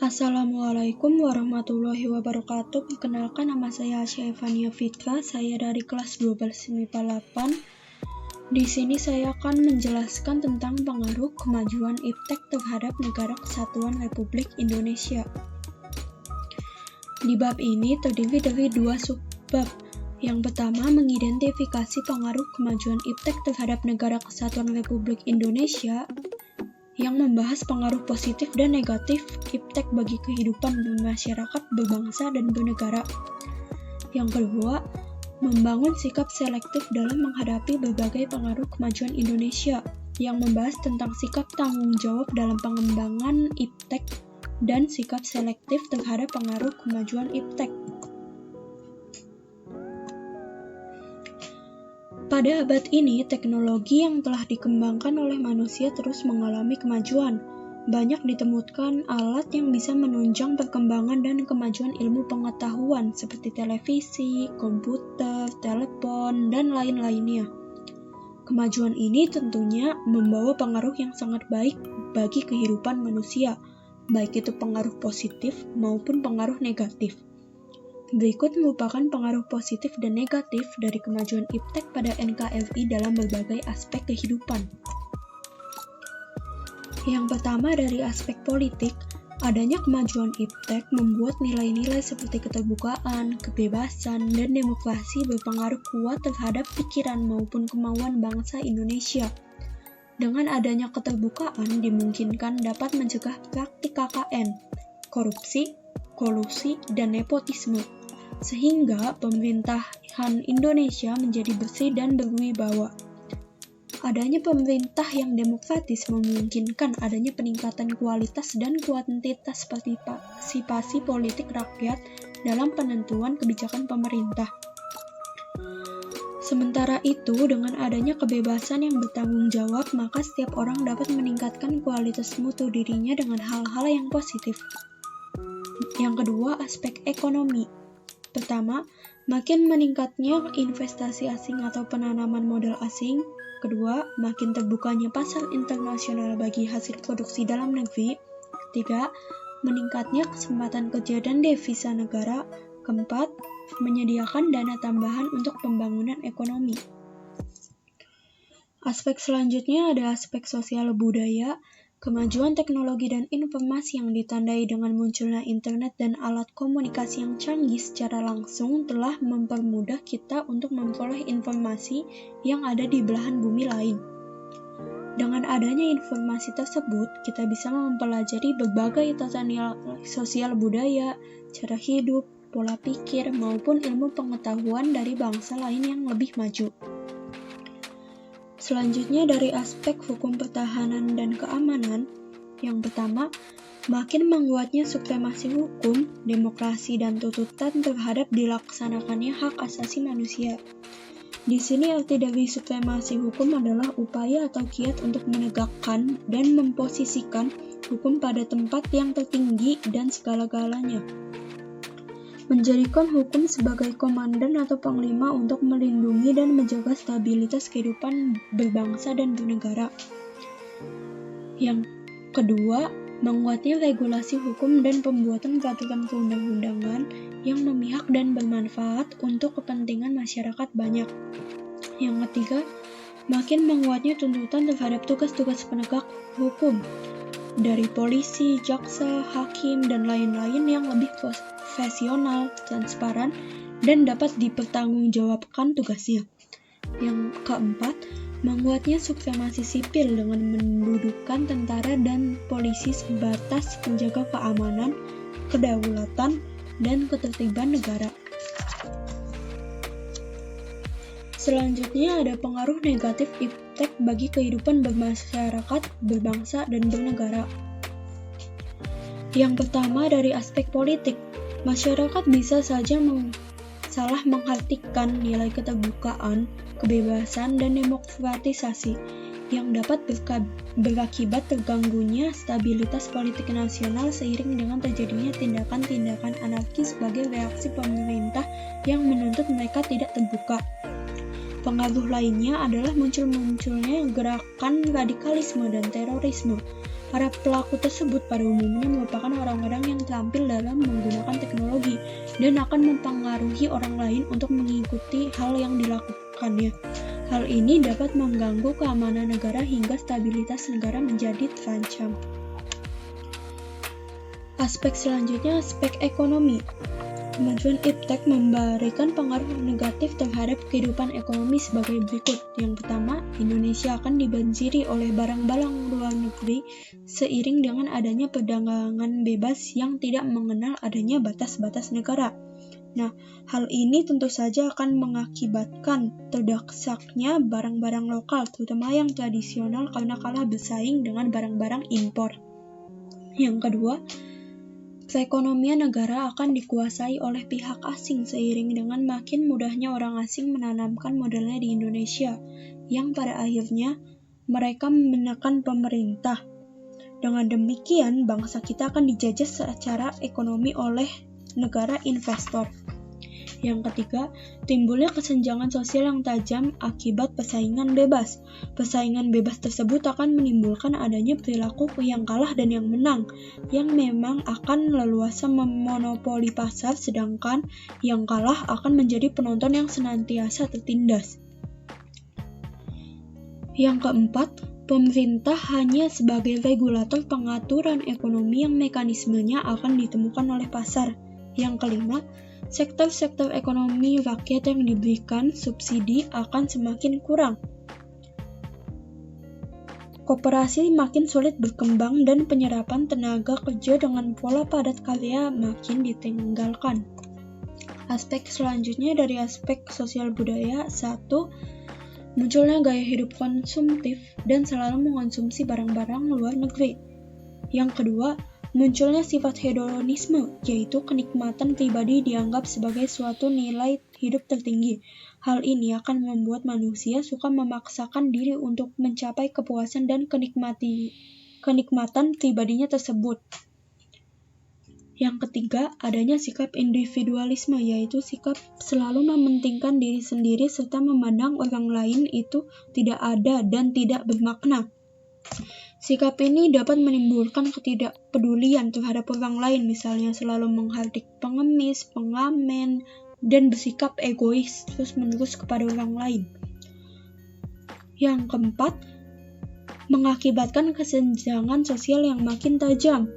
Assalamualaikum warahmatullahi wabarakatuh. Perkenalkan, nama saya Asya Evania Fitra. Saya dari kelas 12 MIPA 8. Di sini saya akan menjelaskan tentang pengaruh kemajuan iptek terhadap Negara Kesatuan Republik Indonesia. Di bab ini terdiri dari dua subbab. Yang pertama, mengidentifikasi pengaruh kemajuan iptek terhadap Negara Kesatuan Republik Indonesia, yang membahas pengaruh positif dan negatif iptek bagi kehidupan bermasyarakat, berbangsa, dan bernegara. Yang kedua, membangun sikap selektif dalam menghadapi berbagai pengaruh kemajuan Indonesia, yang membahas tentang sikap tanggung jawab dalam pengembangan iptek dan sikap selektif terhadap pengaruh kemajuan iptek. Pada abad ini, teknologi yang telah dikembangkan oleh manusia terus mengalami kemajuan. Banyak ditemukan alat yang bisa menunjang perkembangan dan kemajuan ilmu pengetahuan seperti televisi, komputer, telepon, dan lain-lainnya. Kemajuan ini tentunya membawa pengaruh yang sangat baik bagi kehidupan manusia, baik itu pengaruh positif maupun pengaruh negatif. Berikut merupakan pengaruh positif dan negatif dari kemajuan iptek pada NKRI dalam berbagai aspek kehidupan. Yang pertama, dari aspek politik, adanya kemajuan iptek membuat nilai-nilai seperti keterbukaan, kebebasan, dan demokrasi berpengaruh kuat terhadap pikiran maupun kemauan bangsa Indonesia. Dengan adanya keterbukaan dimungkinkan dapat mencegah praktik KKN, korupsi, kolusi, dan nepotisme, sehingga pemerintahan Indonesia menjadi bersih dan berwibawa. Adanya pemerintah yang demokratis memungkinkan adanya peningkatan kualitas dan kuantitas partisipasi politik rakyat dalam penentuan kebijakan pemerintah. Sementara itu, dengan adanya kebebasan yang bertanggung jawab, maka setiap orang dapat meningkatkan kualitas mutu dirinya dengan hal-hal yang positif. Yang kedua, aspek ekonomi. Pertama, makin meningkatnya investasi asing atau penanaman modal asing. Kedua, makin terbukanya pasar internasional bagi hasil produksi dalam negeri. Ketiga, meningkatnya kesempatan kerja dan devisa negara. Keempat, menyediakan dana tambahan untuk pembangunan ekonomi. Aspek selanjutnya ada aspek sosial budaya. Kemajuan teknologi dan informasi yang ditandai dengan munculnya internet dan alat komunikasi yang canggih secara langsung telah mempermudah kita untuk memperoleh informasi yang ada di belahan bumi lain. Dengan adanya informasi tersebut, kita bisa mempelajari berbagai tata nilai sosial budaya, cara hidup, pola pikir, maupun ilmu pengetahuan dari bangsa lain yang lebih maju. Selanjutnya, dari aspek hukum pertahanan dan keamanan, yang pertama, makin menguatnya supremasi hukum, demokrasi, dan tuntutan terhadap dilaksanakannya hak asasi manusia. Di sini arti dari supremasi hukum adalah upaya atau kiat untuk menegakkan dan memposisikan hukum pada tempat yang tertinggi dan segala-galanya. Menjadikan hukum sebagai komandan atau panglima untuk melindungi dan menjaga stabilitas kehidupan berbangsa dan bernegara. Yang kedua, menguatnya regulasi hukum dan pembuatan peraturan perundang-undangan yang memihak dan bermanfaat untuk kepentingan masyarakat banyak. Yang ketiga, makin menguatnya tuntutan terhadap tugas-tugas penegak hukum dari polisi, jaksa, hakim, dan lain-lain yang lebih profesional, transparan, dan dapat dipertanggungjawabkan tugasnya. Yang keempat, menguatnya supremasi sipil dengan mendudukan tentara dan polisi sebatas penjaga keamanan, kedaulatan, dan ketertiban negara. Selanjutnya ada pengaruh negatif iptek bagi kehidupan bermasyarakat, berbangsa, dan bernegara. Yang pertama, dari aspek politik, masyarakat bisa saja salah mengartikan nilai keterbukaan, kebebasan, dan demokratisasi yang dapat berakibat terganggunya stabilitas politik nasional seiring dengan terjadinya tindakan-tindakan anarkis sebagai reaksi pemerintah yang menuntut mereka tidak terbuka. Pengaruh lainnya adalah munculnya gerakan radikalisme dan terorisme. Para pelaku tersebut pada umumnya merupakan orang-orang yang terampil dalam menggunakan teknologi dan akan mempengaruhi orang lain untuk mengikuti hal yang dilakukannya. Hal ini dapat mengganggu keamanan negara hingga stabilitas negara menjadi terancam. Aspek selanjutnya, aspek ekonomi. Kemajuan iptek memberikan pengaruh negatif terhadap kehidupan ekonomi sebagai berikut. Yang pertama, Indonesia akan dibanjiri oleh barang-barang luar negeri seiring dengan adanya perdagangan bebas yang tidak mengenal adanya batas-batas negara. Nah, hal ini tentu saja akan mengakibatkan terdesaknya barang-barang lokal, terutama yang tradisional karena kalah bersaing dengan barang-barang impor. Yang kedua, perekonomian negara akan dikuasai oleh pihak asing seiring dengan makin mudahnya orang asing menanamkan modalnya di Indonesia, yang pada akhirnya mereka menekan pemerintah. Dengan demikian, bangsa kita akan dijajah secara ekonomi oleh negara investor. Yang ketiga, timbulnya kesenjangan sosial yang tajam akibat persaingan bebas. Persaingan bebas tersebut akan menimbulkan adanya perilaku yang kalah dan yang menang, yang memang akan leluasa memonopoli pasar, sedangkan yang kalah akan menjadi penonton yang senantiasa tertindas. Yang keempat, pemerintah hanya sebagai regulator pengaturan ekonomi yang mekanismenya akan ditemukan oleh pasar. Yang kelima, sektor-sektor ekonomi rakyat yang diberikan subsidi akan semakin kurang. Koperasi makin sulit berkembang dan penyerapan tenaga kerja dengan pola padat karya makin ditinggalkan. Aspek selanjutnya dari aspek sosial budaya, 1. Munculnya gaya hidup konsumtif dan selalu mengonsumsi barang-barang luar negeri. Yang kedua, munculnya sifat hedonisme, yaitu kenikmatan pribadi dianggap sebagai suatu nilai hidup tertinggi. Hal ini akan membuat manusia suka memaksakan diri untuk mencapai kepuasan dan kenikmatan pribadinya tersebut. Yang ketiga, adanya sikap individualisme, yaitu sikap selalu mementingkan diri sendiri serta memandang orang lain itu tidak ada dan tidak bermakna. Sikap ini dapat menimbulkan ketidakpedulian terhadap orang lain, misalnya selalu menghardik pengemis, pengamen, dan bersikap egois terus-menerus kepada orang lain. Yang keempat, mengakibatkan kesenjangan sosial yang makin tajam.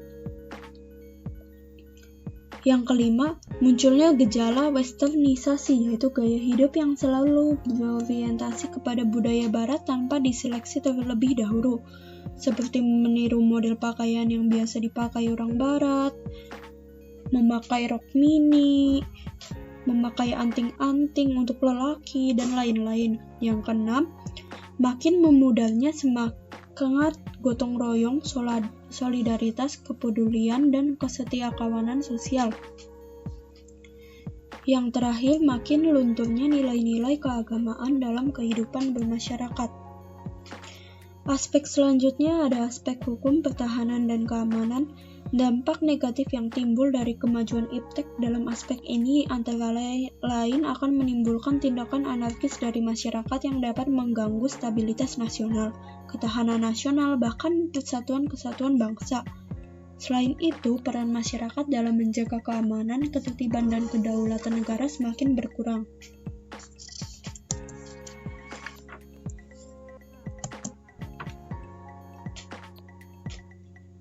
Yang kelima, munculnya gejala westernisasi, yaitu gaya hidup yang selalu berorientasi kepada budaya barat tanpa diseleksi terlebih dahulu, seperti meniru model pakaian yang biasa dipakai orang barat, memakai rok mini, memakai anting-anting untuk lelaki, dan lain-lain. Yang keenam, makin memudarnya semangat gotong royong, solidaritas, kepedulian, dan kesetiakawanan sosial. Yang terakhir, makin lunturnya nilai-nilai keagamaan dalam kehidupan bermasyarakat. Aspek selanjutnya ada aspek hukum, pertahanan, dan keamanan. Dampak negatif yang timbul dari kemajuan iptek dalam aspek ini antara lain akan menimbulkan tindakan anarkis dari masyarakat yang dapat mengganggu stabilitas nasional, ketahanan nasional, bahkan kesatuan bangsa. Selain itu, peran masyarakat dalam menjaga keamanan, ketertiban, dan kedaulatan negara semakin berkurang.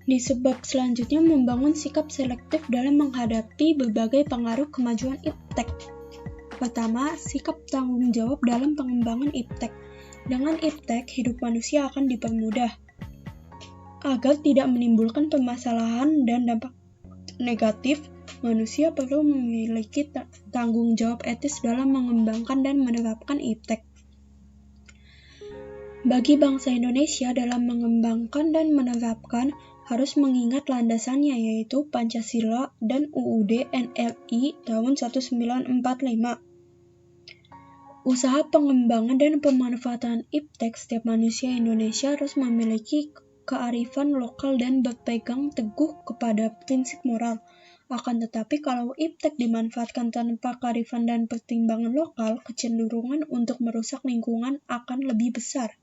Di sebab selanjutnya, membangun sikap selektif dalam menghadapi berbagai pengaruh kemajuan iptek. Pertama, sikap tanggung jawab dalam pengembangan iptek. Dengan iptek, hidup manusia akan dipermudah. Agar tidak menimbulkan permasalahan dan dampak negatif, manusia perlu memiliki tanggung jawab etis dalam mengembangkan dan menerapkan iptek. Bagi bangsa Indonesia dalam mengembangkan dan menerapkan harus mengingat landasannya, yaitu Pancasila dan UUD NRI tahun 1945. Usaha pengembangan dan pemanfaatan iptek, setiap manusia Indonesia harus memiliki kearifan lokal dan berpegang teguh kepada prinsip moral. Akan tetapi kalau iptek dimanfaatkan tanpa kearifan dan pertimbangan lokal, kecenderungan untuk merusak lingkungan akan lebih besar.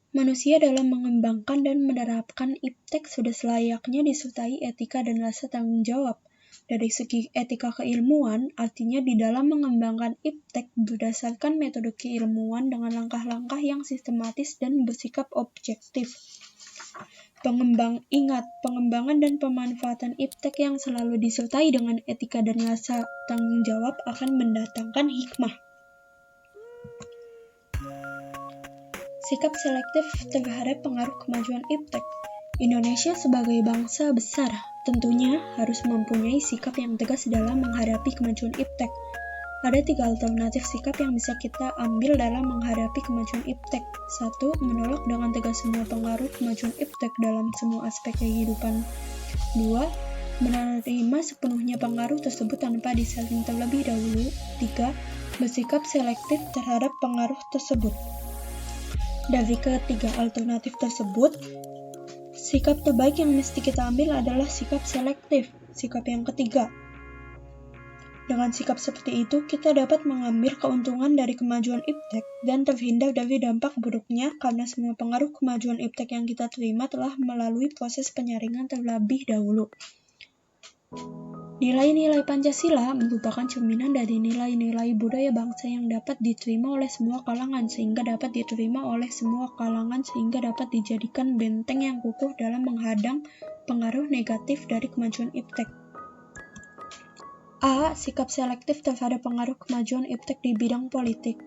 Manusia dalam mengembangkan dan menerapkan iptek sudah selayaknya disertai etika dan rasa tanggung jawab. Dari segi etika keilmuan, artinya di dalam mengembangkan iptek berdasarkan metode keilmuan dengan langkah-langkah yang sistematis dan bersikap objektif. Pengembangan dan pemanfaatan iptek yang selalu disertai dengan etika dan rasa tanggung jawab akan mendatangkan hikmah. Sikap selektif terhadap pengaruh kemajuan iptek. Indonesia sebagai bangsa besar tentunya harus mempunyai sikap yang tegas dalam menghadapi kemajuan iptek. Ada 3 alternatif sikap yang bisa kita ambil dalam menghadapi kemajuan iptek. 1. Menolak dengan tegas semua pengaruh kemajuan iptek dalam semua aspek kehidupan. 2. Menerima sepenuhnya pengaruh tersebut tanpa disaring terlebih dahulu. 3. Bersikap selektif terhadap pengaruh tersebut. Dari ketiga alternatif tersebut, sikap terbaik yang mesti kita ambil adalah sikap selektif, sikap yang ketiga. Dengan sikap seperti itu, kita dapat mengambil keuntungan dari kemajuan iptek dan terhindar dari dampak buruknya karena semua pengaruh kemajuan iptek yang kita terima telah melalui proses penyaringan terlebih dahulu. Nilai-nilai Pancasila merupakan cerminan dari nilai-nilai budaya bangsa yang dapat diterima oleh semua kalangan sehingga dapat dijadikan benteng yang kukuh dalam menghadang pengaruh negatif dari kemajuan iptek. A. Sikap selektif terhadap pengaruh kemajuan iptek di bidang politik.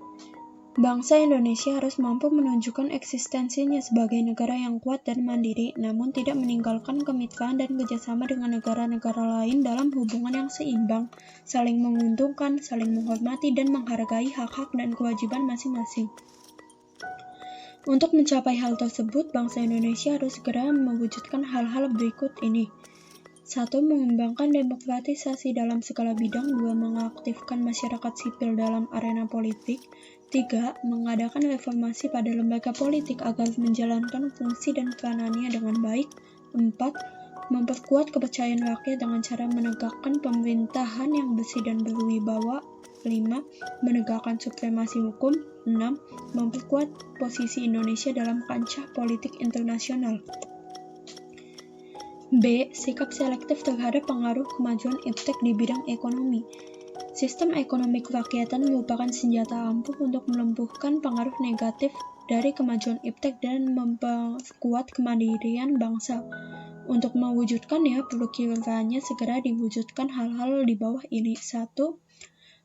Bangsa Indonesia harus mampu menunjukkan eksistensinya sebagai negara yang kuat dan mandiri, namun tidak meninggalkan kemitraan dan kerjasama dengan negara-negara lain dalam hubungan yang seimbang, saling menguntungkan, saling menghormati, dan menghargai hak-hak dan kewajiban masing-masing. Untuk mencapai hal tersebut, bangsa Indonesia harus segera mewujudkan hal-hal berikut ini. 1. Mengembangkan demokratisasi dalam segala bidang. 2. Mengaktifkan masyarakat sipil dalam arena politik. 3. Mengadakan reformasi pada lembaga politik agar menjalankan fungsi dan peranannya dengan baik. 4. Memperkuat kepercayaan rakyat dengan cara menegakkan pemerintahan yang bersih dan berwibawa. 5. Menegakkan supremasi hukum. 6. Memperkuat posisi Indonesia dalam kancah politik internasional. B. Sikap selektif terhadap pengaruh kemajuan iptek di bidang ekonomi. Sistem ekonomi kerakyatan merupakan senjata ampuh untuk melumpuhkan pengaruh negatif dari kemajuan iptek dan memperkuat kemandirian bangsa. Untuk mewujudkannya, perlu kiranya segera diwujudkan hal-hal di bawah ini. 1.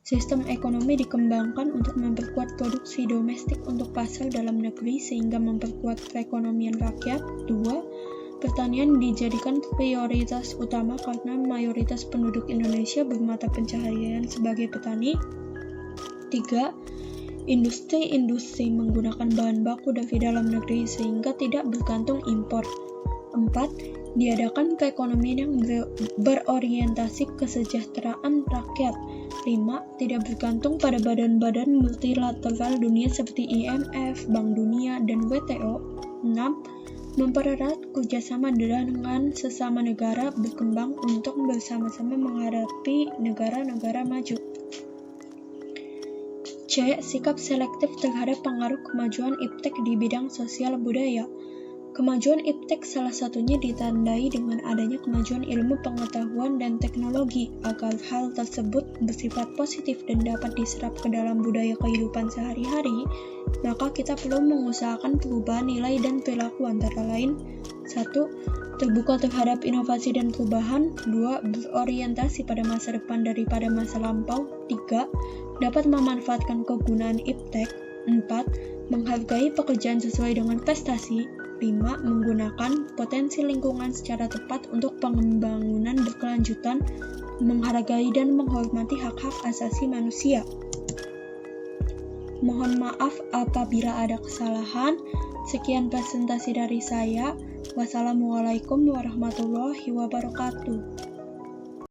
Sistem ekonomi dikembangkan untuk memperkuat produksi domestik untuk pasar dalam negeri sehingga memperkuat perekonomian rakyat. 2. Pertanian dijadikan prioritas utama karena mayoritas penduduk Indonesia bermata pencaharian sebagai petani. 3. Industri-industri menggunakan bahan baku dari dalam negeri sehingga tidak bergantung impor. 4. Diadakan perekonomian yang berorientasi kesejahteraan rakyat. 5. Tidak bergantung pada badan-badan multilateral dunia seperti IMF, Bank Dunia, dan WTO. 6. Mempererat kerjasama dengan sesama negara berkembang untuk bersama-sama menghadapi negara-negara maju. C. Sikap selektif terhadap pengaruh kemajuan iptek di bidang sosial budaya. Kemajuan iptek salah satunya ditandai dengan adanya kemajuan ilmu pengetahuan dan teknologi. Agar hal tersebut bersifat positif dan dapat diserap ke dalam budaya kehidupan sehari-hari, maka kita perlu mengusahakan perubahan nilai dan perilaku antara lain. 1. Terbuka terhadap inovasi dan perubahan. 2. Berorientasi pada masa depan daripada masa lampau. 3. Dapat memanfaatkan kegunaan iptek. 4. Menghargai pekerjaan sesuai dengan prestasi. 5. Menggunakan potensi lingkungan secara tepat untuk pembangunan berkelanjutan, menghargai dan menghormati hak-hak asasi manusia. Mohon maaf apabila ada kesalahan. Sekian presentasi dari saya. Wassalamualaikum warahmatullahi wabarakatuh.